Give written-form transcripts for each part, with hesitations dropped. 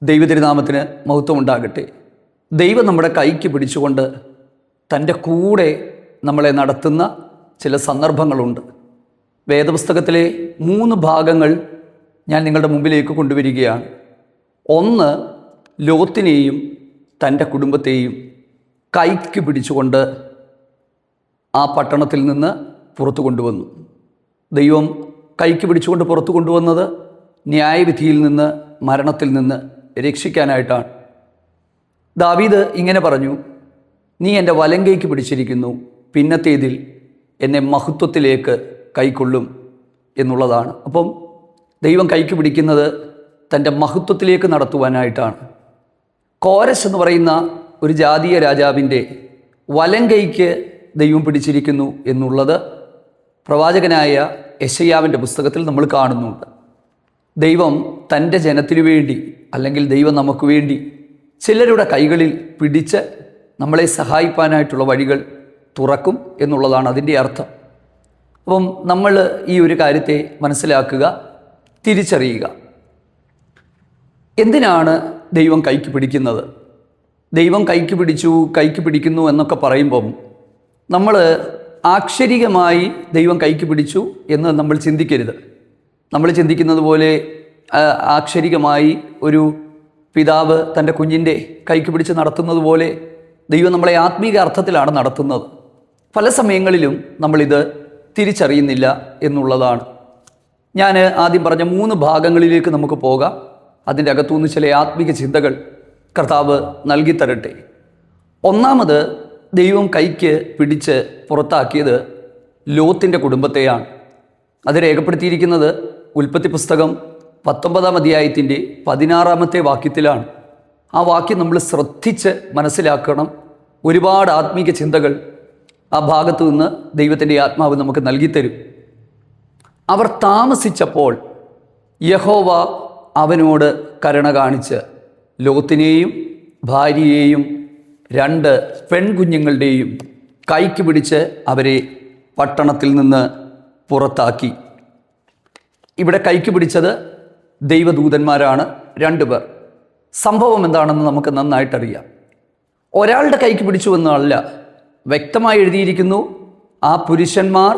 ദൈവതിരുനാമത്തിന് മഹത്വം ഉണ്ടാകട്ടെ. ദൈവം നമ്മുടെ കൈക്ക് പിടിച്ചുകൊണ്ട് തൻ്റെ കൂടെ നമ്മളെ നടത്തുന്ന ചില സന്ദർഭങ്ങളുണ്ട്. വേദപുസ്തകത്തിലെ 3 ഭാഗങ്ങൾ ഞാൻ നിങ്ങളുടെ മുമ്പിലേക്ക് കൊണ്ടുവരികയാണ്. ഒന്ന്, ലോത്തിനെയും തൻ്റെ കുടുംബത്തെയും കൈക്ക് പിടിച്ചുകൊണ്ട് ആ പട്ടണത്തിൽ നിന്ന് പുറത്തു കൊണ്ടുവന്നു. ദൈവം കൈക്ക് പിടിച്ചുകൊണ്ട് പുറത്തു കൊണ്ടുവന്നത് ന്യായവിധിയിൽ നിന്ന്, മരണത്തിൽ നിന്ന് രക്ഷിക്കാനായിട്ടാണ്. ദാവീദ് ഇങ്ങനെ പറഞ്ഞു, നീ എൻ്റെ വലങ്കൈക്ക് പിടിച്ചിരിക്കുന്നു, പിന്നത്തേതിൽ എന്നെ മഹത്വത്തിലേക്ക് കൈക്കൊള്ളും എന്നുള്ളതാണ്. അപ്പം ദൈവം കൈക്ക് പിടിക്കുന്നത് തൻ്റെ മഹത്വത്തിലേക്ക് നടത്തുവാനായിട്ടാണ്. കോരശ് എന്ന് പറയുന്ന ഒരു ജാതീയ രാജാവിൻ്റെ വലങ്കൈക്ക് ദൈവം പിടിച്ചിരിക്കുന്നു എന്നുള്ളത് പ്രവാചകനായ യെശയ്യാവിൻ്റെ പുസ്തകത്തിൽ നമ്മൾ കാണുന്നുണ്ട്. ദൈവം തൻ്റെ ജനത്തിനു വേണ്ടി, അല്ലെങ്കിൽ ദൈവം നമുക്ക് വേണ്ടി ചിലരുടെ കൈകളിൽ പിടിച്ച് നമ്മളെ സഹായിപ്പാനായിട്ടുള്ള വഴികൾ തുറക്കും എന്നുള്ളതാണ് അതിൻ്റെ അർത്ഥം. അപ്പം നമ്മൾ ഈ ഒരു കാര്യത്തെ മനസ്സിലാക്കുക, തിരിച്ചറിയുക. എന്തിനാണ് ദൈവം കൈക്ക് പിടിക്കുന്നത്? ദൈവം കൈക്ക് പിടിക്കുന്നു എന്നൊക്കെ പറയുമ്പം നമ്മൾ ആക്ഷരികമായി ദൈവം കൈക്ക് പിടിച്ചു എന്ന് നമ്മൾ ചിന്തിക്കരുത്. നമ്മൾ ചിന്തിക്കുന്നത് പോലെ ആക്ഷരികമായി ഒരു പിതാവ് തൻ്റെ കുഞ്ഞിൻ്റെ കൈക്ക് പിടിച്ച് നടത്തുന്നത് പോലെ ദൈവം നമ്മളെ ആത്മീക അർത്ഥത്തിലാണ് നടത്തുന്നത്. പല സമയങ്ങളിലും നമ്മളിത് തിരിച്ചറിയുന്നില്ല എന്നുള്ളതാണ്. ഞാൻ ആദ്യം പറഞ്ഞ 3 ഭാഗങ്ങളിലേക്ക് നമുക്ക് പോകാം. അതിൻ്റെ അകത്തുനിന്ന് ചില ആത്മീക ചിന്തകൾ കർത്താവ് നൽകി തരട്ടെ. ഒന്നാമത്, ദൈവം കൈക്ക് പിടിച്ച് പുറത്താക്കിയത് ലോത്തിൻ്റെ കുടുംബത്തെയാണ്. അത് രേഖപ്പെടുത്തിയിരിക്കുന്നത് ഉൽപ്പത്തി പുസ്തകം 19-ാം അധ്യായത്തിൻ്റെ 16-ാമത്തെ വാക്യത്തിലാണ്. ആ വാക്യം നമ്മൾ ശ്രദ്ധിച്ച് മനസ്സിലാക്കണം. ഒരുപാട് ആത്മീക ചിന്തകൾ ആ ഭാഗത്തു നിന്ന് ദൈവത്തിൻ്റെ ആത്മാവ് നമുക്ക് നൽകിത്തരും. അവർ താമസിച്ചപ്പോൾ യഹോവ അവനോട് കരുണ കാണിച്ച് ലോത്തിനെയും ഭാര്യയെയും 2 പെൺകുഞ്ഞുങ്ങളുടെയും കൈക്ക് പിടിച്ച് അവരെ പട്ടണത്തിൽ നിന്ന് പുറത്താക്കി. ഇവിടെ കൈക്ക് പിടിച്ചത് ദൈവദൂതന്മാരാണ്, 2 പേർ. സംഭവം എന്താണെന്ന് നമുക്ക് നന്നായിട്ടറിയാം. ഒരാളുടെ കൈക്ക് പിടിച്ചു എന്നല്ല, വ്യക്തമായി എഴുതിയിരിക്കുന്നു, ആ പുരുഷന്മാർ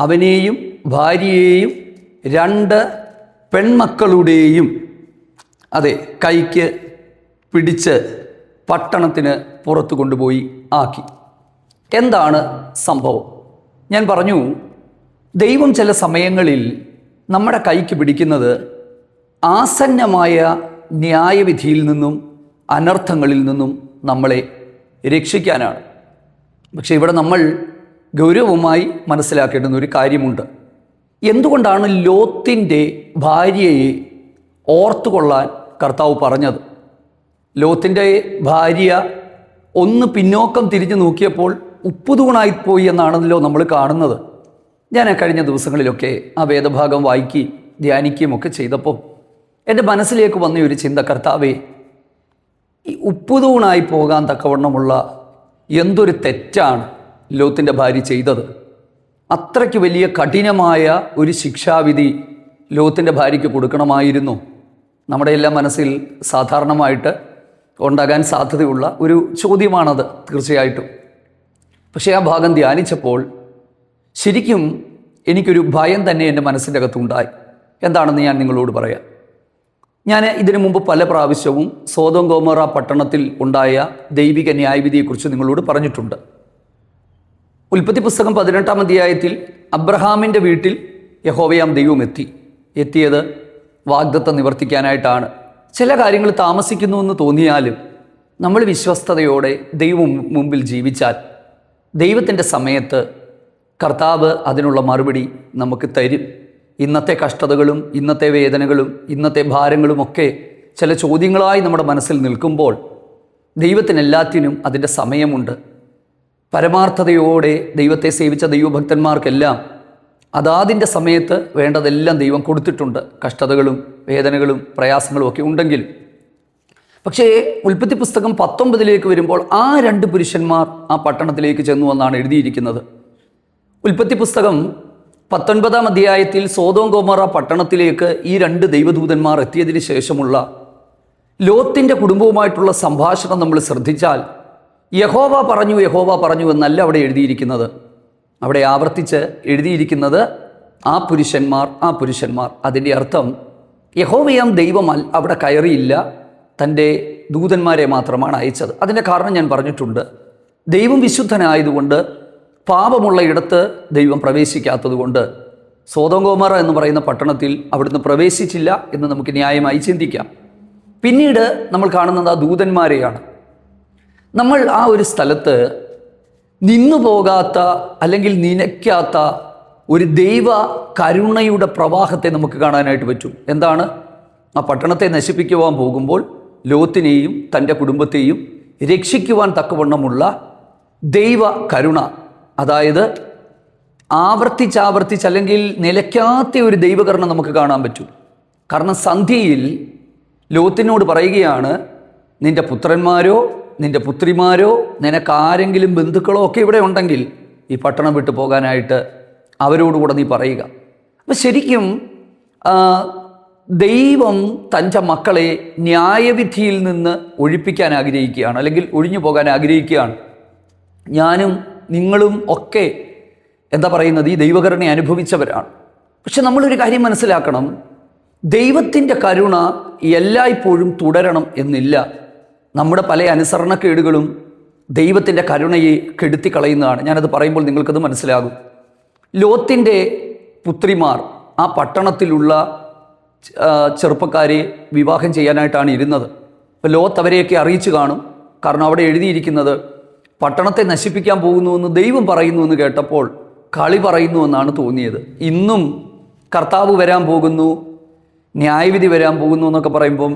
അവനെയും ഭാര്യയെയും 2 പെൺമക്കളുടെയും കൈക്ക് പിടിച്ച് പട്ടണത്തിന് പുറത്തു കൊണ്ടുപോയി ആക്കി. എന്താണ് സംഭവം? ഞാൻ പറഞ്ഞു, ദൈവം ചില സമയങ്ങളിൽ നമ്മുടെ കൈക്ക് പിടിക്കുന്നത് ആസന്നമായ ന്യായവിധിയിൽ നിന്നും അനർത്ഥങ്ങളിൽ നിന്നും നമ്മളെ രക്ഷിക്കാനാണ്. പക്ഷേ ഇവിടെ നമ്മൾ ഗൗരവമായി മനസ്സിലാക്കേണ്ടുന്ന ഒരു കാര്യമുണ്ട്. എന്തുകൊണ്ടാണ് ലോത്തിൻ്റെ ഭാര്യയെ ഓർത്തുകൊള്ളാൻ കർത്താവ് പറഞ്ഞത്? ലോത്തിൻ്റെ ഭാര്യ ഒന്ന് പിന്നോക്കം തിരിഞ്ഞു നോക്കിയപ്പോൾ ഉപ്പുതൂണായിപ്പോയി എന്നാണല്ലോ നമ്മൾ കാണുന്നത്. ഞാൻ കഴിഞ്ഞ ദിവസങ്ങളിലൊക്കെ ആ വേദഭാഗം വായിക്കുകയും ധ്യാനിക്കുകയും ഒക്കെ ചെയ്തപ്പോൾ എൻ്റെ മനസ്സിലേക്ക് വന്ന ഒരു ചിന്ത, കർത്താവേ, ഈ ഉപ്പുതൂണായി പോകാൻ തക്കവണ്ണമുള്ള എന്തൊരു തെറ്റാണ് ലോത്തിൻ്റെ ഭാര്യ ചെയ്തത്. അത്രയ്ക്ക് വലിയ കഠിനമായ ഒരു ശിക്ഷാവിധി ലോത്തിൻ്റെ ഭാര്യയ്ക്ക് കൊടുക്കണമായിരുന്നു. നമ്മുടെ എല്ലാം മനസ്സിൽ സാധാരണമായിട്ട് ഉണ്ടാകാൻ സാധ്യതയുള്ള ഒരു ചോദ്യമാണത്, തീർച്ചയായിട്ടും. പക്ഷേ ആ ഭാഗം ധ്യാനിച്ചപ്പോൾ ശരിക്കും എനിക്കൊരു ഭയം തന്നെ എൻ്റെ മനസ്സിൻ്റെ അകത്തുണ്ടായി. എന്താണെന്ന് ഞാൻ നിങ്ങളോട് പറയാം. ഞാൻ ഇതിനു മുമ്പ് പല പ്രാവശ്യവും സോദോം ഗോമോറ പട്ടണത്തിൽ ഉണ്ടായ ദൈവിക ന്യായവിധിയെക്കുറിച്ച് നിങ്ങളോട് പറഞ്ഞിട്ടുണ്ട്. ഉൽപ്പത്തി പുസ്തകം 18-ാം അധ്യായത്തിൽ അബ്രഹാമിൻ്റെ വീട്ടിൽ യഹോവയാം ദൈവം എത്തിയത് വാഗ്ദത്തം നിവർത്തിക്കാനായിട്ടാണ്. ചില കാര്യങ്ങൾ താമസിക്കുന്നു എന്ന് തോന്നിയാലും നമ്മൾ വിശ്വസ്തയോടെ ദൈവം മുമ്പിൽ ജീവിച്ചാൽ ദൈവത്തിൻ്റെ സമയത്ത് കർത്താവ് അതിനുള്ള മറുപടി നമുക്ക് തരും. ഇന്നത്തെ കഷ്ടതകളും ഇന്നത്തെ വേദനകളും ഇന്നത്തെ ഭാരങ്ങളുമൊക്കെ ചില ചോദ്യങ്ങളായി നമ്മുടെ മനസ്സിൽ നിൽക്കുമ്പോൾ ദൈവത്തിന് എല്ലാത്തിനും അതിൻ്റെ സമയമുണ്ട്. പരമാർത്ഥതയോടെ ദൈവത്തെ സേവിച്ച ദൈവഭക്തന്മാർക്കെല്ലാം അതാതിൻ്റെ സമയത്ത് വേണ്ടതെല്ലാം ദൈവം കൊടുത്തിട്ടുണ്ട്. കഷ്ടതകളും വേദനകളും പ്രയാസങ്ങളും ഒക്കെ ഉണ്ടെങ്കിലും. പക്ഷേ ഉൽപ്പത്തി പുസ്തകം 19-ലേക്ക് വരുമ്പോൾ ആ 2 പുരുഷന്മാർ ആ പട്ടണത്തിലേക്ക് ചെന്നു എന്നാണ് എഴുതിയിരിക്കുന്നത്. ഉൽപ്പത്തി പുസ്തകം 19-ാം അധ്യായത്തിൽ സോദോം ഗോമോറ പട്ടണത്തിലേക്ക് ഈ 2 ദൈവദൂതന്മാർ എത്തിയതിന് ശേഷമുള്ള ലോത്തിൻ്റെ കുടുംബവുമായിട്ടുള്ള സംഭാഷണം നമ്മൾ ശ്രദ്ധിച്ചാൽ യഹോവ പറഞ്ഞു എന്നല്ല അവിടെ എഴുതിയിരിക്കുന്നത്. അവിടെ ആവർത്തിച്ച് എഴുതിയിരിക്കുന്നത് ആ പുരുഷന്മാർ. അതിൻ്റെ അർത്ഥം യഹോവയാം ദൈവം അവിടെ കയറിയില്ല, തൻ്റെ ദൂതന്മാരെ മാത്രമാണ് അയച്ചത്. അതിൻ്റെ കാരണം ഞാൻ പറഞ്ഞിട്ടുണ്ട്. ദൈവം വിശുദ്ധനായതുകൊണ്ട് പാപമുള്ള ഇടത്ത് ദൈവം പ്രവേശിക്കാത്തതുകൊണ്ട് സോദോം ഗോമോറ എന്ന് പറയുന്ന പട്ടണത്തിൽ അവിടുന്ന് പ്രവേശിച്ചില്ല എന്ന് നമുക്ക് ന്യായമായി ചിന്തിക്കാം. പിന്നീട് നമ്മൾ കാണുന്നത് ആ ദൂതന്മാരെയാണ്. നമ്മൾ ആ ഒരു സ്ഥലത്ത് നിന്നു പോകാത്ത അല്ലെങ്കിൽ നിലയ്ക്കാത്ത ഒരു ദൈവ കരുണയുടെ പ്രവാഹത്തെ നമുക്ക് കാണാനായിട്ട് പറ്റും. എന്താണ്? ആ പട്ടണത്തെ നശിപ്പിക്കുവാൻ പോകുമ്പോൾ ലോത്തിനെയും തൻ്റെ കുടുംബത്തെയും രക്ഷിക്കുവാൻ തക്കവണ്ണമുള്ള ദൈവ കരുണ, അതായത് ആവർത്തിച്ച് അല്ലെങ്കിൽ നിലയ്ക്കാത്ത ഒരു ദൈവകരുണ നമുക്ക് കാണാൻ പറ്റും. കാരണം സന്ധ്യയിൽ ലോത്തിനോട് പറയുകയാണ്, നിൻ്റെ പുത്രന്മാരോ നിൻ്റെ പുത്രിമാരോ നിനക്കാരെങ്കിലും ബന്ധുക്കളോ ഒക്കെ ഇവിടെ ഉണ്ടെങ്കിൽ ഈ പട്ടണം വിട്ടു പോകാനായിട്ട് അവരോടുകൂടെ നീ പറയുക. അപ്പം ശരിക്കും ദൈവം തൻ്റെ മക്കളെ ന്യായവിധിയിൽ നിന്ന് ഒഴിപ്പിക്കാൻ ആഗ്രഹിക്കുകയാണ്, അല്ലെങ്കിൽ ഒഴിഞ്ഞു പോകാൻ ആഗ്രഹിക്കുകയാണ്. ഞാനും നിങ്ങളും ഒക്കെ എന്താ പറയുന്നത്, ഈ ദൈവകരുണ അനുഭവിച്ചവരാണ്. പക്ഷെ നമ്മളൊരു കാര്യം മനസ്സിലാക്കണം, ദൈവത്തിൻ്റെ കരുണ എല്ലായ്പ്പോഴും തുടരണം എന്നില്ല. നമ്മുടെ പല അനുസരണക്കേടുകളും ദൈവത്തിൻ്റെ കരുണയെ കെടുത്തിക്കളയുന്നതാണ്. ഞാനത് പറയുമ്പോൾ നിങ്ങൾക്കത് മനസ്സിലാകും. ലോത്തിൻ്റെ പുത്രിമാർ ആ പട്ടണത്തിലുള്ള ചെറുപ്പക്കാരെ വിവാഹം ചെയ്യാനായിട്ടാണ് ഇരുന്നത്. അപ്പോൾ ലോത്ത് അവരെയൊക്കെ അറിയിച്ചു കാണും. കാരണം അവിടെ എഴുതിയിരിക്കുന്നത് പട്ടണത്തെ നശിപ്പിക്കാൻ പോകുന്നുവെന്ന് ദൈവം പറയുന്നുവെന്ന് കേട്ടപ്പോൾ കളി പറയുന്നുവെന്നാണ് തോന്നിയത്. ഇന്നും കർത്താവ് വരാൻ പോകുന്നു, ന്യായവിധി വരാൻ പോകുന്നു എന്നൊക്കെ പറയുമ്പം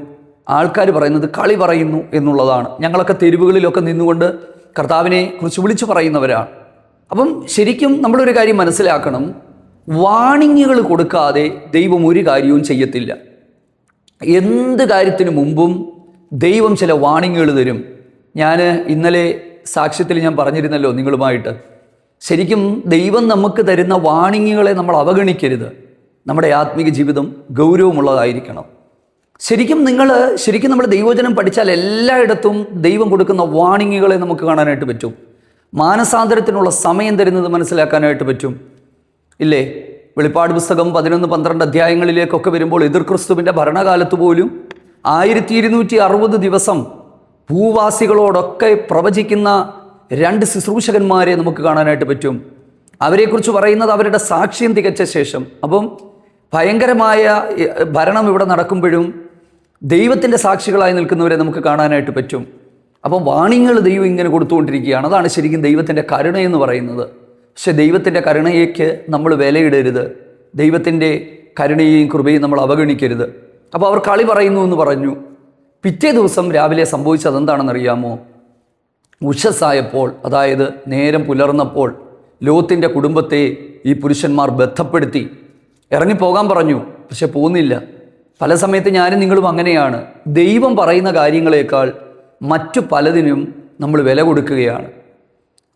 ആൾക്കാർ പറയുന്നത് കളി പറയുന്നു എന്നുള്ളതാണ്. ഞങ്ങളൊക്കെ തെരുവുകളിലൊക്കെ നിന്നുകൊണ്ട് കർത്താവിനെ കുറിച്ച് വിളിച്ചു പറയുന്നവരാണ്. അപ്പം ശരിക്കും നമ്മളൊരു കാര്യം മനസ്സിലാക്കണം, വാണിങ്ങുകൾ കൊടുക്കാതെ ദൈവം ഒരു കാര്യവും ചെയ്യത്തില്ല. എന്ത് കാര്യത്തിനു മുമ്പും ദൈവം ചില വാണിങ്ങുകൾ തരും. ഞാൻ ഇന്നലെ സാക്ഷ്യത്തിൽ ഞാൻ പറഞ്ഞിരുന്നല്ലോ നിങ്ങളുമായിട്ട്, ശരിക്കും ദൈവം നമുക്ക് തരുന്ന വാണിങ്ങുകളെ നമ്മൾ അവഗണിക്കരുത്. നമ്മുടെ ആത്മീക ജീവിതം ഗൗരവമുള്ളതായിരിക്കണം. ശരിക്കും നമ്മൾ ദൈവവചനം പഠിച്ചാൽ എല്ലായിടത്തും ദൈവം കൊടുക്കുന്ന വാണിങ്ങുകളെ നമുക്ക് കാണാനായിട്ട് പറ്റും. മാനസാന്തരത്തിനുള്ള സമയം തരുന്നത് മനസ്സിലാക്കാനായിട്ട് പറ്റും, ഇല്ലേ? വെളിപ്പാട് പുസ്തകം 11-12 അധ്യായങ്ങളിലേക്കൊക്കെ വരുമ്പോൾ എതിർ ക്രിസ്തുവിൻ്റെ ഭരണകാലത്ത് പോലും 1260 ദിവസം ഭൂവാസികളോടൊക്കെ പ്രവചിക്കുന്ന 2 ശുശ്രൂഷകന്മാരെ നമുക്ക് കാണാനായിട്ട് പറ്റും. അവരെക്കുറിച്ച് പറയുന്നത് അവരുടെ സാക്ഷ്യം തികച്ച ശേഷം. അപ്പം ഭയങ്കരമായ ഭരണം ഇവിടെ നടക്കുമ്പോഴും ദൈവത്തിൻ്റെ സാക്ഷികളായി നിൽക്കുന്നവരെ നമുക്ക് കാണാനായിട്ട് പറ്റും. അപ്പം വാണിങ്ങൾ ദൈവം ഇങ്ങനെ കൊടുത്തുകൊണ്ടിരിക്കുകയാണ്. അതാണ് ശരിക്കും ദൈവത്തിൻ്റെ കരുണയെന്ന് പറയുന്നത്. പക്ഷെ ദൈവത്തിൻ്റെ കരുണയ്ക്ക് നമ്മൾ വിലയിടരുത്. ദൈവത്തിൻ്റെ കരുണയെയും കൃപയും നമ്മൾ അവഗണിക്കരുത്. അപ്പോൾ അവർ കളി പറയുന്നു എന്ന് പറഞ്ഞു. പിറ്റേ ദിവസം രാവിലെ സംഭവിച്ചത് എന്താണെന്നറിയാമോ? ഉഷസ്സായപ്പോൾ, അതായത് നേരം പുലർന്നപ്പോൾ ലോത്തിൻ്റെ കുടുംബത്തെ ഈ പുരുഷന്മാർ ബന്ധപ്പെടുത്തി ഇറങ്ങിപ്പോകാൻ പറഞ്ഞു. പക്ഷെ പോകുന്നില്ല. പല സമയത്ത് ഞാനും നിങ്ങളും അങ്ങനെയാണ്. ദൈവം പറയുന്ന കാര്യങ്ങളെക്കാൾ മറ്റു പലതിനും നമ്മൾ വില കൊടുക്കുകയാണ്.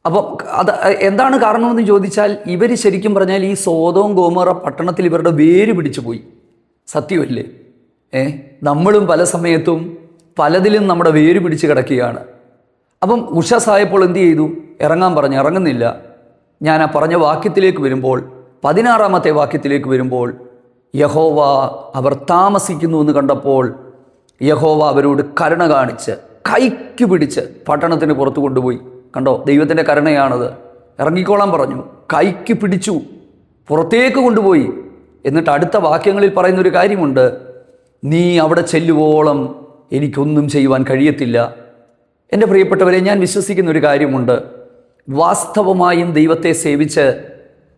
അപ്പം അത് എന്താണ് കാരണമെന്ന് ചോദിച്ചാൽ, ഇവർ ശരിക്കും പറഞ്ഞാൽ ഈ സോദോം ഗോമോറ പട്ടണത്തിൽ ഇവരുടെ വേര് പിടിച്ചു പോയി. സത്യമല്ലേ? നമ്മളും പല സമയത്തും പലതിലും നമ്മുടെ വേര് പിടിച്ച് കിടക്കുകയാണ്. അപ്പം ഉഷസായപ്പോൾ എന്ത് ചെയ്തു? ഇറങ്ങാൻ പറഞ്ഞു. ഇറങ്ങുന്നില്ല. ഞാൻ ആ പറഞ്ഞ വാക്യത്തിലേക്ക് വരുമ്പോൾ, 16-ാമത്തെ വാക്യത്തിലേക്ക് വരുമ്പോൾ, യഹോവ അവർ താമസിക്കുന്നു എന്ന് കണ്ടപ്പോൾ യഹോവ അവരോട് കരുണ കാണിച്ച് കൈക്ക് പിടിച്ച് പട്ടണത്തിന് പുറത്തു കൊണ്ടുപോയി. കണ്ടോ, ദൈവത്തിൻ്റെ കരുണയാണത്. ഇറങ്ങിക്കോളാൻ പറഞ്ഞു, കൈക്ക് പിടിച്ചു, പുറത്തേക്ക് കൊണ്ടുപോയി. എന്നിട്ട് അടുത്ത വാക്യങ്ങളിൽ പറയുന്നൊരു കാര്യമുണ്ട്, നീ അവിടെ ചെല്ലുവോളം എനിക്കൊന്നും ചെയ്യുവാൻ കഴിയത്തില്ല. എൻ്റെ പ്രിയപ്പെട്ടവരെ, ഞാൻ വിശ്വസിക്കുന്ന ഒരു കാര്യമുണ്ട്. വാസ്തവമായും ദൈവത്തെ സേവിച്ച്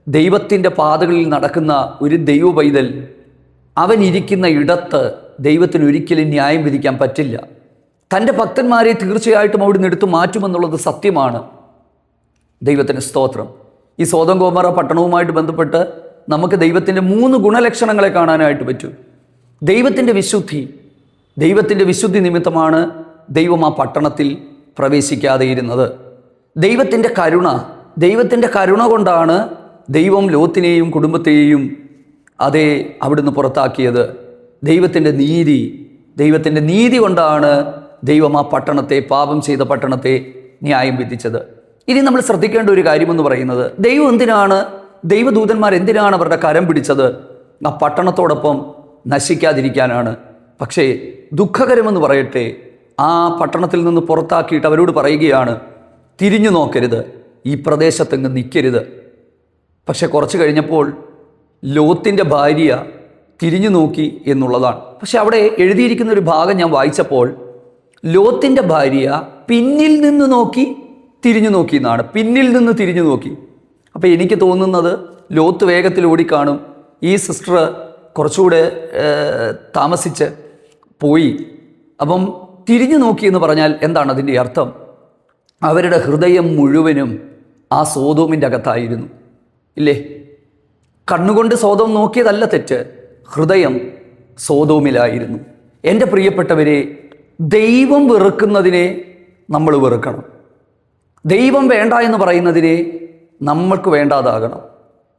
ദൈവത്തിൻ്റെ പാതകളിൽ നടക്കുന്ന ഒരു ദൈവ പൈതൽ, അവൻ ഇരിക്കുന്ന ഇടത്ത് ദൈവത്തിന് ഒരിക്കലും ന്യായം വിധിക്കാൻ പറ്റില്ല. തൻ്റെ ഭക്തന്മാരെ തീർച്ചയായിട്ടും അവിടുന്ന് എടുത്തു മാറ്റുമെന്നുള്ളത് സത്യമാണ്. ദൈവത്തിന് സ്തോത്രം. ഈ സോദോം ഗോമോറ പട്ടണവുമായിട്ട് ബന്ധപ്പെട്ട് നമുക്ക് ദൈവത്തിൻ്റെ 3 ഗുണലക്ഷണങ്ങളെ കാണാനായിട്ട് പറ്റും. ദൈവത്തിൻ്റെ വിശുദ്ധി നിമിത്തമാണ് ദൈവം ആ പട്ടണത്തിൽ പ്രവേശിക്കാതെ ഇരുന്നത്. ദൈവത്തിൻ്റെ കരുണ കൊണ്ടാണ് ദൈവം ലോത്തിനെയും കുടുംബത്തെയും അവിടുന്ന് പുറത്താക്കിയത്. ദൈവത്തിൻ്റെ നീതി, ദൈവത്തിൻ്റെ നീതി കൊണ്ടാണ് ദൈവം ആ പട്ടണത്തെ, പാപം ചെയ്ത പട്ടണത്തെ ന്യായം വിധിച്ചത്. ഇനി നമ്മൾ ശ്രദ്ധിക്കേണ്ട ഒരു കാര്യമെന്ന് പറയുന്നത്, ദൈവം എന്തിനാണ്, ദൈവദൂതന്മാർ എന്തിനാണ് അവരുടെ കരം പിടിച്ചത്? ആ പട്ടണത്തോടൊപ്പം നശിക്കാതിരിക്കാനാണ്. പക്ഷേ ദുഃഖകരമെന്ന് പറയട്ടെ, ആ പട്ടണത്തിൽ നിന്ന് പുറത്താക്കിയിട്ട് അവരോട് പറയുകയാണ്, തിരിഞ്ഞു നോക്കരുത്, ഈ പ്രദേശത്തെങ്ങ് നിൽക്കരുത്. പക്ഷെ കുറച്ച് കഴിഞ്ഞപ്പോൾ ലോത്തിൻ്റെ ഭാര്യ തിരിഞ്ഞു നോക്കി എന്നുള്ളതാണ്. പക്ഷെ അവിടെ എഴുതിയിരിക്കുന്ന ഒരു ഭാഗം ഞാൻ വായിച്ചപ്പോൾ ലോത്തിൻ്റെ ഭാര്യ പിന്നിൽ നിന്ന് നോക്കി തിരിഞ്ഞു നോക്കി എന്നാണ്. പിന്നിൽ നിന്ന് തിരിഞ്ഞു നോക്കി. അപ്പോൾ എനിക്ക് തോന്നുന്നത് ലോത്ത് വേഗത്തിൽ ഓടിക്കാണും. ഈ സിസ്റ്റർ കുറച്ചുകൂടെ താമസിച്ച് പോയി. അപ്പം തിരിഞ്ഞു നോക്കി എന്ന് പറഞ്ഞാൽ എന്താണ് അതിൻ്റെ അർത്ഥം? അവരുടെ ഹൃദയം മുഴുവനും ആ സോതോമിൻ്റെ അകത്തായിരുന്നു, ഇല്ലേ? കണ്ണുകൊണ്ട് സോതോം നോക്കിയതല്ല തെറ്റ്, ഹൃദയം സോതോമിലായിരുന്നു. എൻ്റെ പ്രിയപ്പെട്ടവരെ, ദൈവം വെറുക്കുന്നതിനെ നമ്മൾ വെറുക്കണം. ദൈവം വേണ്ട എന്ന് പറയുന്നതിനെ നമ്മൾക്ക് വേണ്ടാതാകണം.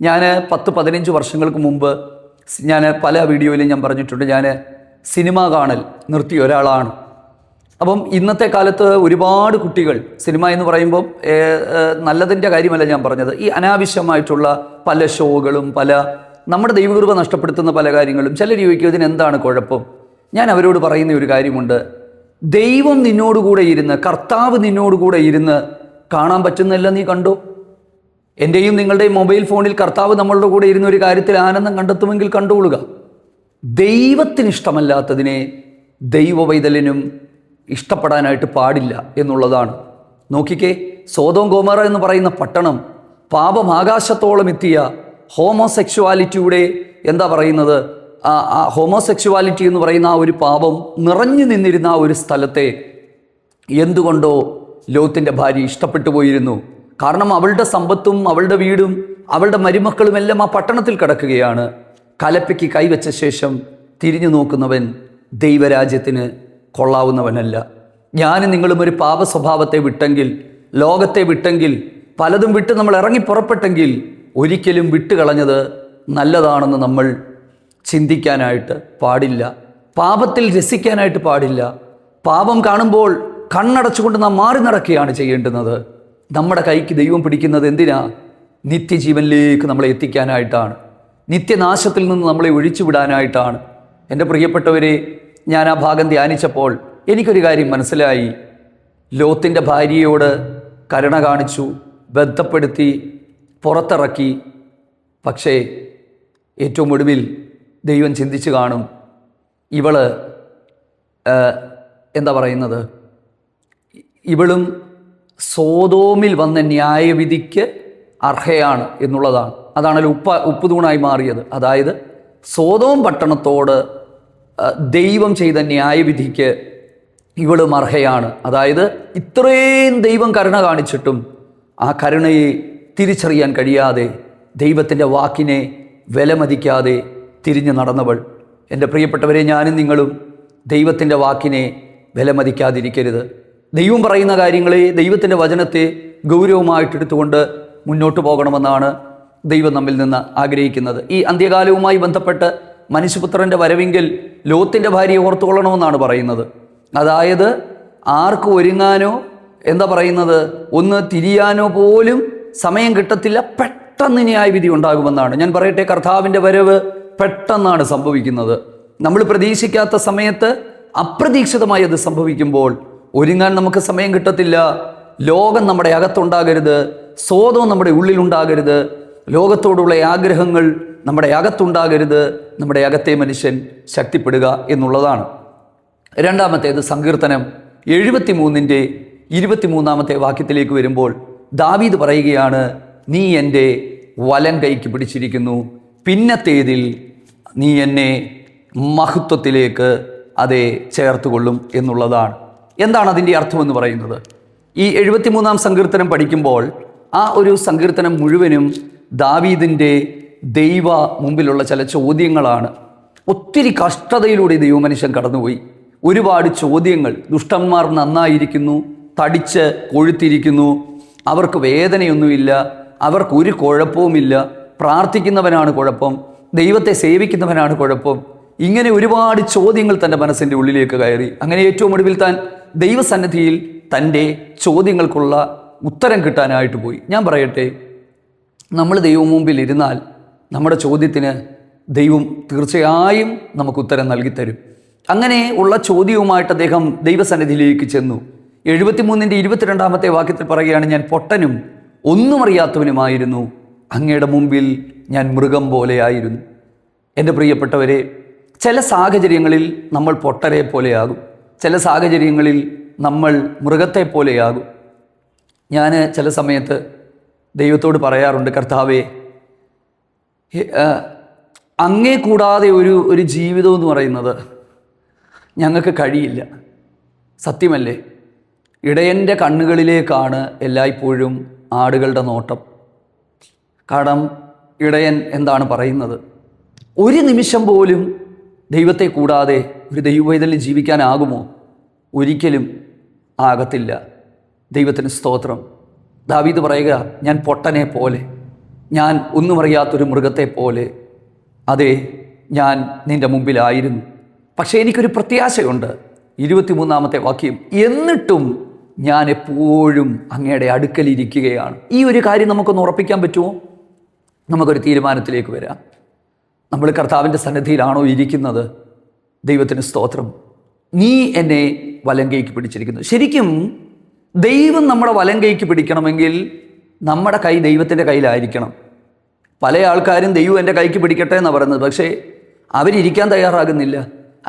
ഞാൻ 10-15 വർഷങ്ങൾക്ക് മുമ്പ് ഞാൻ പല വീഡിയോയിലും ഞാൻ പറഞ്ഞിട്ടുണ്ട്, ഞാൻ സിനിമ കാണൽ നിർത്തിയ ഒരാളാണ്. അപ്പം ഇന്നത്തെ കാലത്ത് ഒരുപാട് കുട്ടികൾ, സിനിമ എന്ന് പറയുമ്പം നല്ലതിൻ്റെ കാര്യമല്ല ഞാൻ പറഞ്ഞത്, ഈ അനാവശ്യമായിട്ടുള്ള പല ഷോകളും, പല നമ്മുടെ ദൈവകൃപ നഷ്ടപ്പെടുത്തുന്ന പല കാര്യങ്ങളും. ചിലർ ചോദിക്കും ഇതിന് എന്താണ് കുഴപ്പം? ഞാൻ അവരോട് പറയുന്ന ഒരു കാര്യമുണ്ട്, ദൈവം നിന്നോടുകൂടെ ഇരുന്ന്, കർത്താവ് നിന്നോടുകൂടെ ഇരുന്ന് കാണാൻ പറ്റുന്നില്ല, നീ കണ്ടോ? എൻ്റെയും നിങ്ങളുടെയും മൊബൈൽ ഫോണിൽ കർത്താവ് നമ്മളുടെ കൂടെ ഇരുന്ന ഒരു കാര്യത്തിൽ ആനന്ദം കണ്ടെത്തുമെങ്കിൽ കണ്ടുകൊള്ളുക. ദൈവത്തിന് ഇഷ്ടമല്ലാത്തതിനെ ദൈവവൈതലിനും ഇഷ്ടപ്പെടാനായിട്ട് പാടില്ല എന്നുള്ളതാണ്. നോക്കിക്കേ, സോദോം ഗോമോറ എന്ന് പറയുന്ന പട്ടണം പാപം ആകാശത്തോളം എത്തിയ ഹോമോസെക്ഷ്വാലിറ്റിയുടെ എന്താ പറയുന്നത്, ഹോമോസെക്ഷ്വാലിറ്റി എന്ന് പറയുന്ന ആ ഒരു പാപം നിറഞ്ഞു നിന്നിരുന്ന ആ ഒരു സ്ഥലത്തെ എന്തുകൊണ്ടോ ലോത്തിൻ്റെ ഭാര്യ ഇഷ്ടപ്പെട്ടു പോയിരുന്നു. കാരണം അവളുടെ സമ്പത്തും അവളുടെ വീടും അവളുടെ മരുമക്കളും എല്ലാം ആ പട്ടണത്തിൽ കിടക്കുകയാണ്. കലപ്പയ്ക്ക് കൈവച്ച ശേഷം തിരിഞ്ഞു നോക്കുന്നവൻ ദൈവരാജ്യത്തിന് കൊള്ളാവുന്നവനല്ല. ഞാനും നിങ്ങളും ഒരു പാപ സ്വഭാവത്തെ വിട്ടെങ്കിൽ, ലോകത്തെ വിട്ടെങ്കിൽ, പലതും വിട്ട് നമ്മൾ ഇറങ്ങി പുറപ്പെട്ടെങ്കിൽ ഒരിക്കലും വിട്ടുകളഞ്ഞത് നല്ലതാണെന്ന് നമ്മൾ ചിന്തിക്കാനായിട്ട് പാടില്ല. പാപത്തിൽ രസിക്കാനായിട്ട് പാടില്ല. പാപം കാണുമ്പോൾ കണ്ണടച്ചുകൊണ്ട് നാം മാറി നടക്കുകയാണ് ചെയ്യേണ്ടുന്നത്. നമ്മുടെ കൈക്ക് ദൈവം പിടിക്കുന്നത് എന്തിനാ? നിത്യജീവനിലേക്ക് നമ്മളെ എത്തിക്കാനായിട്ടാണ്, നിത്യനാശത്തിൽ നിന്ന് നമ്മളെ ഒഴിച്ചുവിടാനായിട്ടാണ്. എൻ്റെ പ്രിയപ്പെട്ടവരെ, ഞാൻ ആ ഭാഗം ധ്യാനിച്ചപ്പോൾ എനിക്കൊരു കാര്യം മനസ്സിലായി. ലോത്തിൻ്റെ ഭാര്യയോട് കരുണ കാണിച്ചു, ബന്ധപ്പെടുത്തി, പുറത്തിറക്കി. പക്ഷേ ഏറ്റവും ഒടുവിൽ ദൈവം ചിന്തിച്ചു കാണും, ഇവള് എന്താ പറയുന്നത്, ഇവളും സോതോമിൽ വന്ന ന്യായവിധിക്ക് അർഹയാണ് എന്നുള്ളതാണ്. അതാണല്ലോ ഉപ്പുതൂണായി മാറിയത്. അതായത് സോതോം പട്ടണത്തോട് ദൈവം ചെയ്ത ന്യായവിധിക്ക് ഇവളും അർഹയാണ്. അതായത് ഇത്രയും ദൈവം കരുണ കാണിച്ചിട്ടും ആ കരുണയെ തിരിച്ചറിയാൻ കഴിയാതെ, ദൈവത്തിൻ്റെ വാക്കിനെ വിലമതിക്കാതെ തിരിഞ്ഞു നടന്നവൾ. എൻ്റെ പ്രിയപ്പെട്ടവരെ, ഞാനും നിങ്ങളും ദൈവത്തിൻ്റെ വാക്കിനെ വിലമതിക്കാതിരിക്കരുത്. ദൈവം പറയുന്ന കാര്യങ്ങളെ, ദൈവത്തിൻ്റെ വചനത്തെ ഗൗരവമായിട്ടെടുത്തുകൊണ്ട് മുന്നോട്ട് പോകണമെന്നാണ് ദൈവം നമ്മിൽ നിന്ന് ആഗ്രഹിക്കുന്നത്. ഈ അന്ത്യകാലവുമായി ബന്ധപ്പെട്ട് മനുഷ്യപുത്രൻ്റെ വരവെങ്കിൽ ലോത്തിൻ്റെ ഭാര്യയെ ഓർത്തുകൊള്ളണമെന്നാണ് പറയുന്നത്. അതായത് ആർക്കും ഒരുങ്ങാനോ എന്താ പറയുന്നത്, ഒന്ന് തിരിയാനോ പോലും സമയം കിട്ടത്തില്ല. പെട്ടെന്ന് ന്യായവിധി ഉണ്ടാകുമെന്നാണ്. ഞാൻ പറയട്ടെ, കർത്താവിൻ്റെ വരവ് പെട്ടെന്നാണ് സംഭവിക്കുന്നത്. നമ്മൾ പ്രതീക്ഷിക്കാത്ത സമയത്ത് അപ്രതീക്ഷിതമായി അത് സംഭവിക്കുമ്പോൾ ഒരുങ്ങാൻ നമുക്ക് സമയം കിട്ടത്തില്ല. ലോകം നമ്മുടെ അകത്തുണ്ടാകരുത്, സോദം നമ്മുടെ ഉള്ളിലുണ്ടാകരുത്, ലോകത്തോടുള്ള ആഗ്രഹങ്ങൾ നമ്മുടെ അകത്തുണ്ടാകരുത്. നമ്മുടെ അകത്തെ മനുഷ്യൻ ശക്തിപ്പെടുക എന്നുള്ളതാണ്. രണ്ടാമത്തേത് സങ്കീർത്തനം 73-ന്റെ 23-ാമത്തെ വാക്യത്തിലേക്ക് വരുമ്പോൾ ദാവീദ് പറയുകയാണ്, നീ എൻ്റെ വലം കൈക്ക് പിടിച്ചിരിക്കുന്നു, പിന്നത്തേതിൽ നീ എന്നെ മഹത്വത്തിലേക്ക് അതേ ചേർത്തുകൊള്ളും എന്നുള്ളതാണ്. എന്താണ് അതിൻ്റെ അർത്ഥമെന്ന് പറയുന്നത്? ഈ 73-ാം സങ്കീർത്തനം പഠിക്കുമ്പോൾ ആ ഒരു സങ്കീർത്തനം മുഴുവനും ദാവീദിൻ്റെ ദൈവ മുമ്പിലുള്ള ചില ചോദ്യങ്ങളാണ്. ഒത്തിരി കഷ്ടതയിലൂടെ ദൈവമനുഷ്യൻ കടന്നുപോയി. ഒരുപാട് ചോദ്യങ്ങൾ. ദുഷ്ടന്മാർ നന്നായിരിക്കുന്നു, തടിച്ച് കൊഴുത്തിരിക്കുന്നു, അവർക്ക് വേദനയൊന്നുമില്ല, അവർക്കൊരു കുഴപ്പവുമില്ല, പ്രാർത്ഥിക്കുന്നവനാണ് കുഴപ്പം, ദൈവത്തെ സേവിക്കുന്നവനാണ് കുഴപ്പം. ഇങ്ങനെ ഒരുപാട് ചോദ്യങ്ങൾ തൻ്റെ മനസ്സിൻ്റെ ഉള്ളിലേക്ക് കയറി. അങ്ങനെ ഏറ്റവും ഒടുവിൽ താൻ ദൈവസന്നിധിയിൽ തൻ്റെ ചോദ്യങ്ങൾക്കുള്ള ഉത്തരം കിട്ടാനായിട്ട് പോയി. ഞാൻ പറയട്ടെ, നമ്മൾ ദൈവം മുമ്പിൽ ഇരുന്നാൽ നമ്മുടെ ചോദ്യത്തിന് ദൈവം തീർച്ചയായും നമുക്ക് ഉത്തരം നൽകിത്തരും. അങ്ങനെ ഉള്ള ചോദ്യവുമായിട്ട് അദ്ദേഹം ദൈവസന്നിധിയിലേക്ക് ചെന്നു. 73-ന്റെ 22-ാമത്തെ വാക്യത്തിൽ പറയുകയാണ്, ഞാൻ പൊട്ടനും ഒന്നും അറിയാത്തവനുമായിരുന്നു, അങ്ങയുടെ മുമ്പിൽ ഞാൻ മൃഗം പോലെയായിരുന്നു. എൻ്റെ പ്രിയപ്പെട്ടവരെ, ചില സാഹചര്യങ്ങളിൽ നമ്മൾ പൊട്ടരെ പോലെയാകും, ചില സാഹചര്യങ്ങളിൽ നമ്മൾ മൃഗത്തെ പോലെയാകും. ഞാൻ ചില സമയത്ത് ദൈവത്തോട് പറയാറുണ്ട്, കർത്താവേ, അങ്ങേ കൂടാതെ ഒരു ജീവിതം എന്ന് പറയുന്നത് ഞങ്ങൾക്ക് കഴിയില്ല. സത്യമല്ലേ? ഇടയൻ്റെ കണ്ണുകളിലേക്കാണ് എല്ലായ്പ്പോഴും ആടുകളുടെ നോട്ടം. കാരണം ഇടയൻ എന്താണ് പറയുന്നത്? ഒരു നിമിഷം പോലും ദൈവത്തെ കൂടാതെ ഒരു ദൈവവേദനയിൽ ജീവിക്കാനാകുമോ? ഒരിക്കലും ആകത്തില്ല. ദൈവത്തിന് സ്തോത്രം. ദാവീദ് പറയുക, ഞാൻ പൊട്ടനെ പോലെ, ഞാൻ ഒന്നും അറിയാത്തൊരു മൃഗത്തെ പോലെ, അതെ, ഞാൻ നിൻ്റെ മുമ്പിലായിരുന്നു. പക്ഷേ എനിക്കൊരു പ്രത്യാശയുണ്ട്. 23-ാമത്തെ വാക്യം, എന്നിട്ടും ഞാൻ എപ്പോഴും അങ്ങയുടെ അടുക്കലിരിക്കുകയാണ്. ഈ ഒരു കാര്യം നമുക്കൊന്ന് ഉറപ്പിക്കാൻ പറ്റുമോ? നമുക്കൊരു തീരുമാനത്തിലേക്ക് വരാം. നമ്മൾ കർത്താവിൻ്റെ സന്നിധിയിലാണോ ഇരിക്കുന്നത്? ദൈവത്തിന് സ്തോത്രം. നീ എന്നെ വലങ്കൈക്ക് പിടിച്ചിരിക്കുന്നു. ശരിക്കും ദൈവം നമ്മുടെ വലങ്കൈക്ക് പിടിക്കണമെങ്കിൽ നമ്മുടെ കൈ ദൈവത്തിൻ്റെ കയ്യിലായിരിക്കണം. പല ആൾക്കാരും ദൈവം എൻ്റെ കൈക്ക് പിടിക്കട്ടെ എന്നാണ് പറയുന്നത്. പക്ഷേ അവരിരിക്കാൻ തയ്യാറാകുന്നില്ല,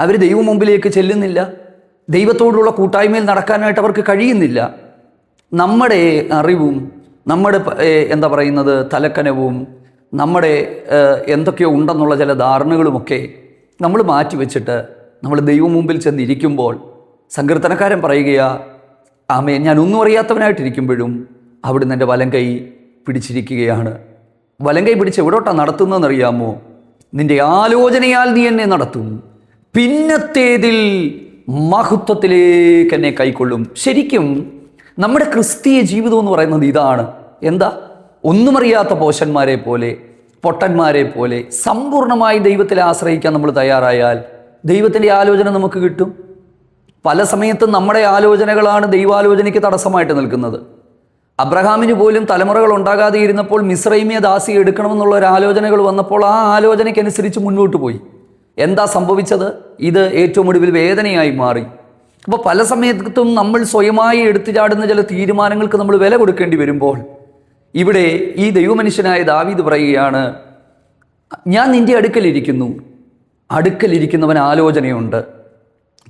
അവർ ദൈവം മുമ്പിലേക്ക് ചെല്ലുന്നില്ല, ദൈവത്തോടുള്ള കൂട്ടായ്മയിൽ നടക്കാനായിട്ട് അവർക്ക് കഴിയുന്നില്ല. നമ്മുടെ അറിവും നമ്മുടെ എന്താ പറയുന്നത് തലക്കനവും നമ്മുടെ എന്തൊക്കെയോ ഉണ്ടെന്നുള്ള ചില ധാരണകളുമൊക്കെ നമ്മൾ മാറ്റിവെച്ചിട്ട് നമ്മൾ ദൈവം മുമ്പിൽ ചെന്നിരിക്കുമ്പോൾ സങ്കീർത്തനക്കാരൻ പറയുകയാ, ആമേൻ, ഞാൻ ഒന്നും അറിയാത്തവനായിട്ടിരിക്കുമ്പോഴും അവിടുന്ന് എൻ്റെ വലങ്കൈ പിടിച്ചിരിക്കുകയാണ്. വലങ്കൈ പിടിച്ച് എവിടോട്ടാണ് നടത്തുന്നതെന്നറിയാമോ? നിൻ്റെ ആലോചനയാൽ നീ എന്നെ നടത്തും, പിന്നത്തേതിൽ മഹത്വത്തിലേക്ക് എന്നെ കൈക്കൊള്ളും. ശരിക്കും നമ്മുടെ ക്രിസ്തീയ ജീവിതം എന്ന് പറയുന്നത് ഇതാണ്. എന്താ? ഒന്നും അറിയാത്ത പോഷന്മാരെ പോലെ, പൊട്ടന്മാരെ പോലെ സമ്പൂർണ്ണമായി ദൈവത്തിൽ ആശ്രയിക്കാൻ നമ്മൾ തയ്യാറായാൽ ദൈവത്തിൻ്റെ ആലോചന നമുക്ക് കിട്ടും. പല സമയത്തും നമ്മുടെ ആലോചനകളാണ് ദൈവാലോചനയ്ക്ക് തടസ്സമായിട്ട് നിൽക്കുന്നത്. അബ്രഹാമിന് പോലും തലമുറകൾ ഉണ്ടാകാതെ ഇരുന്നപ്പോൾ മിസ്രൈമ്യ ദാസിയെ എടുക്കണമെന്നുള്ള ഒരു ആലോചനകൾ വന്നപ്പോൾ ആ ആലോചനയ്ക്കനുസരിച്ച് മുന്നോട്ട് പോയി. എന്താ സംഭവിച്ചത്? ഇത് ഏറ്റവും ഒടുവിൽ വേദനയായി മാറി. അപ്പോൾ പല സമയത്തും നമ്മൾ സ്വയമായി എടുത്തു ചാടുന്ന ചില തീരുമാനങ്ങൾക്ക് നമ്മൾ വില കൊടുക്കേണ്ടി വരുമ്പോൾ ഇവിടെ ഈ ദൈവമനുഷ്യനായ ദാവീദ് പറയുകയാണ്, ഞാൻ നിൻ്റെ അടുക്കലിരിക്കുന്നു. അടുക്കലിരിക്കുന്നവൻ ആലോചനയുണ്ട്.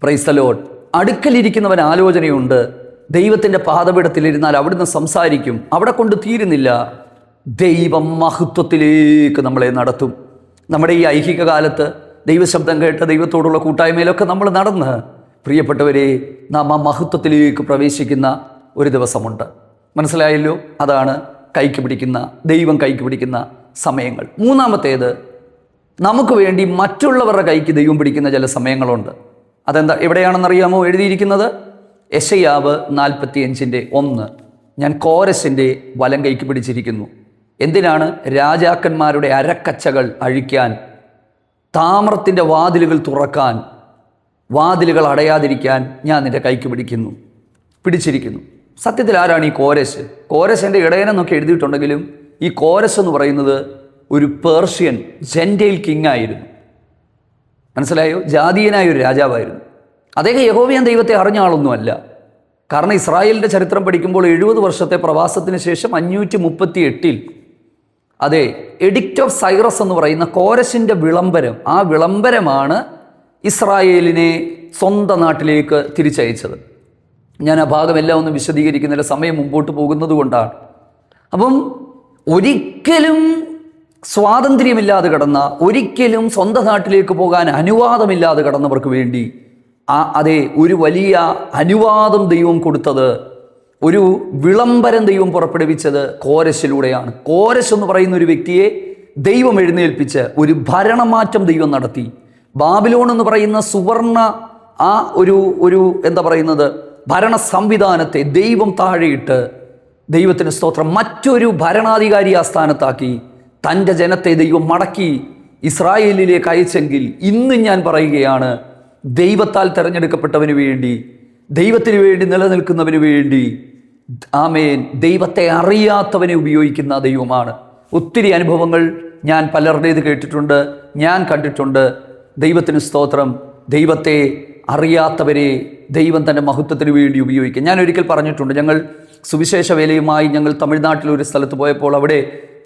Praise the Lord. അടുക്കലിരിക്കുന്നവൻ ആലോചനയുണ്ട്. ദൈവത്തിൻ്റെ പാദപീഠത്തിലിരുന്നാൽ അവിടുന്ന് സംസാരിക്കും. അവിടെ കൊണ്ട് തീരുന്നില്ല, ദൈവം മഹത്വത്തിലേക്ക് നമ്മളെ നടത്തും. നമ്മുടെ ഈ ഐഹിക കാലത്ത് ദൈവശബ്ദം കേട്ട് ദൈവത്തോടുള്ള കൂട്ടായ്മയിലൊക്കെ നമ്മൾ നടന്ന്, പ്രിയപ്പെട്ടവരെ, നാം ആ മഹത്വത്തിലേക്ക് പ്രവേശിക്കുന്ന ഒരു ദിവസമുണ്ട്. മനസ്സിലായല്ലോ? അതാണ് കൈക്ക് പിടിക്കുന്ന, ദൈവം കൈക്ക് പിടിക്കുന്ന സമയങ്ങൾ. മൂന്നാമത്തേത്, നമുക്ക് വേണ്ടി മറ്റുള്ളവരുടെ കൈക്ക് ദൈവം പിടിക്കുന്ന ചില സമയങ്ങളുണ്ട്. അതെന്താ? എവിടെയാണെന്നറിയാമോ എഴുതിയിരിക്കുന്നത്? യെശയ്യാവ് 45:1. ഞാൻ കോരശിൻ്റെ വലം കൈക്ക് പിടിച്ചിരിക്കുന്നു. എന്തിനാണ്? രാജാക്കന്മാരുടെ അരക്കച്ചകൾ അഴിക്കാൻ, താമ്രത്തിൻ്റെ വാതിലുകൾ തുറക്കാൻ, വാതിലുകൾ അടയാതിരിക്കാൻ ഞാൻ നിൻ്റെ കൈക്ക് പിടിച്ചിരിക്കുന്നു. സത്യത്തിൽ ആരാണ് ഈ കോരശ്? കോരശിൻ്റെ ഇടയനെന്നൊക്കെ എഴുതിയിട്ടുണ്ടെങ്കിലും ഈ കോരശ് എന്ന് പറയുന്നത് ഒരു പേർഷ്യൻ ജെൻറ്റൈൽ കിങ് ആയിരുന്നു. മനസ്സിലായോ? ജാതീയനായ ഒരു രാജാവായിരുന്നു. അദ്ദേഹം യഹോവയാൻ ദൈവത്തെ അറിഞ്ഞ ആളൊന്നുമല്ല. കാരണം ഇസ്രായേലിൻ്റെ ചരിത്രം പഠിക്കുമ്പോൾ 70 വർഷത്തെ പ്രവാസത്തിന് ശേഷം 538 അതെ, എഡിക്റ്റ് ഓഫ് സൈറസ് എന്ന് പറയുന്ന കോരശിൻ്റെ വിളംബരം, ആ വിളംബരമാണ് ഇസ്രായേലിനെ സ്വന്തം നാട്ടിലേക്ക് തിരിച്ചയച്ചത്. ഞാൻ ആ ഭാഗമെല്ലാം ഒന്ന് വിശദീകരിക്കുന്നില്ല, സമയം മുമ്പോട്ട് പോകുന്നത് കൊണ്ടാണ്. അപ്പം ഒരിക്കലും സ്വാതന്ത്ര്യമില്ലാതെ കടന്ന, ഒരിക്കലും സ്വന്തം നാട്ടിലേക്ക് പോകാൻ അനുവാദമില്ലാതെ കടന്നവർക്ക് വേണ്ടി അതെ ഒരു വലിയ അനുവാദം ദൈവം കൊടുത്തത്, ഒരു വിളംബരം ദൈവം പുറപ്പെടുവിച്ചത് കോരശിലൂടെയാണ്. കോരശ് എന്ന് പറയുന്ന ഒരു വ്യക്തിയെ ദൈവം എഴുന്നേൽപ്പിച്ച് ഒരു ഭരണമാറ്റം ദൈവം നടത്തി. ബാബിലോൺ എന്ന് പറയുന്ന സുവർണ ആ ഒരു എന്താ പറയുന്നത് ഭരണ സംവിധാനത്തെ ദൈവം താഴെയിട്ട്, ദൈവത്തിന് സ്തോത്രം, മറ്റൊരു ഭരണാധികാരി ആ സ്ഥാനത്താക്കി തൻ്റെ ജനത്തെ ദൈവം മടക്കി ഇസ്രായേലിലേക്ക് അയച്ചെങ്കിൽ ഇന്നും ഞാൻ പറയുകയാണ്, ദൈവത്താൽ തിരഞ്ഞെടുക്കപ്പെട്ടവന് വേണ്ടി, ദൈവത്തിന് വേണ്ടി നിലനിൽക്കുന്നവന് വേണ്ടി, ആമേൻ, ദൈവത്തെ അറിയാത്തവനെ ഉപയോഗിക്കുന്ന ദൈവമാണ്. ഒത്തിരി അനുഭവങ്ങൾ ഞാൻ പലരുടേത് കേട്ടിട്ടുണ്ട്, ഞാൻ കണ്ടിട്ടുണ്ട്. ദൈവത്തിന് സ്തോത്രം. ദൈവത്തെ അറിയാത്തവരെ ദൈവം തൻ്റെ മഹത്വത്തിന് വേണ്ടി ഉപയോഗിക്കുക. ഞാൻ ഒരിക്കൽ പറഞ്ഞിട്ടുണ്ട്, ഞങ്ങൾ സുവിശേഷ വേലയുമായി ഞങ്ങൾ തമിഴ്നാട്ടിലൊരു സ്ഥലത്ത് പോയപ്പോൾ അവിടെ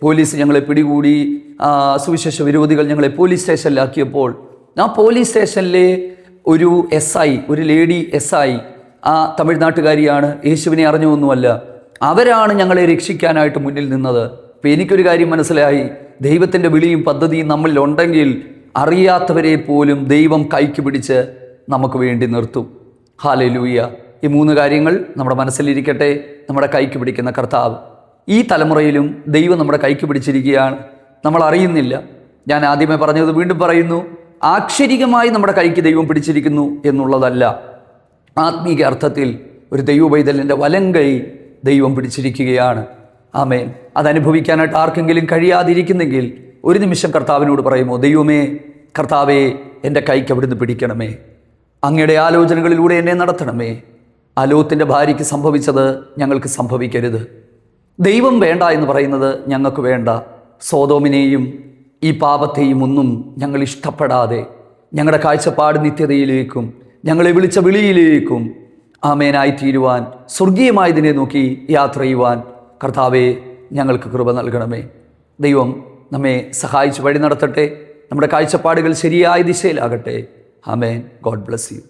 പോലീസ് ഞങ്ങളെ പിടികൂടി. സുവിശേഷ വിരോധികൾ ഞങ്ങളെ പോലീസ് സ്റ്റേഷനിലാക്കിയപ്പോൾ ആ പോലീസ് സ്റ്റേഷനിലെ ഒരു SI, ഒരു ലേഡി SI, ആ തമിഴ്നാട്ടുകാരിയാണ്, യേശുവിനെ അറിഞ്ഞൊന്നുമല്ല. അവരാണ് ഞങ്ങളെ രക്ഷിക്കാനായിട്ട് മുന്നിൽ നിന്നത്. അപ്പോൾ എനിക്കൊരു കാര്യം മനസ്സിലായി, ദൈവത്തിൻ്റെ വിളിയും പദ്ധതിയും നമ്മളിലുണ്ടെങ്കിൽ അറിയാത്തവരെ പോലും ദൈവം കൈക്ക് പിടിച്ച് നമുക്ക് വേണ്ടി നിർത്തും. ഹല്ലേലൂയ. ഈ 3 കാര്യങ്ങൾ നമ്മുടെ മനസ്സിലിരിക്കട്ടെ. നമ്മുടെ കൈക്ക് പിടിക്കുന്ന കർത്താവ് ഈ തലമുറയിലും ദൈവം നമ്മുടെ കൈക്ക് പിടിച്ചിരിക്കുകയാണ്, നമ്മൾ അറിയുന്നില്ല. ഞാൻ ആദ്യമേ പറഞ്ഞത് വീണ്ടും പറയുന്നു, ആക്ഷരികമായി നമ്മുടെ കൈക്ക് ദൈവം പിടിച്ചിരിക്കുന്നു എന്നുള്ളതല്ല. ആത്മീക അർത്ഥത്തിൽ ഒരു ദൈവപൈതലിൻ്റെ വലങ്കൈ ദൈവം പിടിച്ചിരിക്കുകയാണ്. ആമേൻ. അതനുഭവിക്കാനായിട്ട് ആർക്കെങ്കിലും കഴിയാതിരിക്കുന്നെങ്കിൽ ഒരു നിമിഷം കർത്താവിനോട് പറയുമോ, ദൈവമേ, കർത്താവേ, എൻ്റെ കൈക്ക് അവിടുന്ന് പിടിക്കണമേ, അങ്ങയുടെ ആലോചനകളിലൂടെ എന്നെ നടത്തണമേ. ആ ലോത്തിൻ്റെ ഭാര്യയ്ക്ക് സംഭവിച്ചത് ഞങ്ങൾക്ക് സംഭവിക്കരുത്. ദൈവം വേണ്ട എന്ന് പറയുന്നത് ഞങ്ങൾക്ക് വേണ്ട. സോദോമിനെയും ഈ പാപത്തെയും ഒന്നും ഞങ്ങൾ ഇഷ്ടപ്പെടാതെ ഞങ്ങളുടെ കാഴ്ചപ്പാട് നിത്യതയിലേക്കും ഞങ്ങളെ വിളിച്ച വിളിയിലേക്കും ആമേനായിത്തീരുവാൻ, സ്വർഗീയമായതിനെ നോക്കി യാത്ര ചെയ്യുവാൻ കർത്താവെ ഞങ്ങൾക്ക് കൃപ നൽകണമേ. ദൈവം നമ്മെ സഹായിച്ച് വഴി നടത്തട്ടെ. നമ്മുടെ കാഴ്ചപ്പാടുകൾ ശരിയായ ദിശയിലാകട്ടെ. ആമേൻ. God bless U.